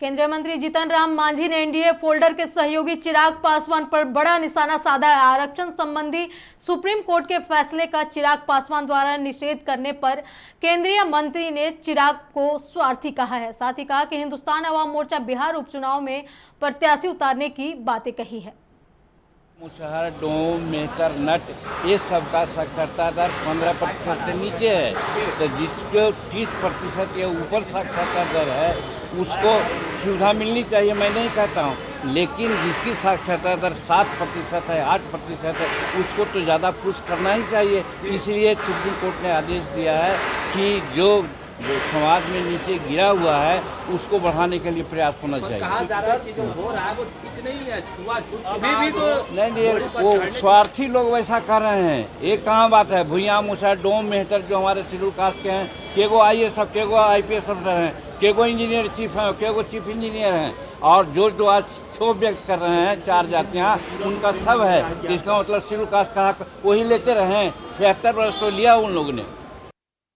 केंद्रीय मंत्री जीतन राम मांझी ने एनडीए फोल्डर के सहयोगी चिराग पासवान पर बड़ा निशाना साधा है। आरक्षण संबंधी सुप्रीम कोर्ट के फैसले का चिराग पासवान द्वारा निषेध करने पर केंद्रीय मंत्री ने चिराग को स्वार्थी कहा है। साथ ही कहा कि हिंदुस्तान अवाम मोर्चा बिहार उपचुनाव में प्रत्याशी उतारने की बातें कही है। मुसहर, डोम, मेहतर, नट ये सब का साक्षरता दर 15% से नीचे है, तो जिसको 30% या ऊपर साक्षरता दर है उसको सुविधा मिलनी चाहिए, मैं नहीं कहता हूँ, लेकिन जिसकी साक्षरता दर 7% है, 8% है, उसको तो ज़्यादा पुश करना ही चाहिए। इसलिए सुप्रीम कोर्ट ने आदेश दिया है कि जो समाज में नीचे गिरा हुआ है उसको बढ़ाने के लिए प्रयास होना चाहिए। कहा जा रहा है कि जो हो रहा है वो ठीक नहीं है, छुआछूत अभी भी तो नहीं, वो स्वार्थी लोग वैसा कर रहे हैं। ये कहाँ बात है? भुइयाँ, मुसहर, डोम, मेहतर जो हमारे शेड्यूल कास्ट के हैं, केगो IAS, केगो IPS अफसर हैं, केगो इंजीनियर चीफ हैं, केगो चीफ इंजीनियर हैं, और जो आज क्षोभ व्यक्त कर रहे हैं 4 जातियाँ, उनका सब है। इसका मतलब शेड्यूल कास्ट का हक वही लेते रहे। 76 वर्ष तो लिया उन लोगों ने।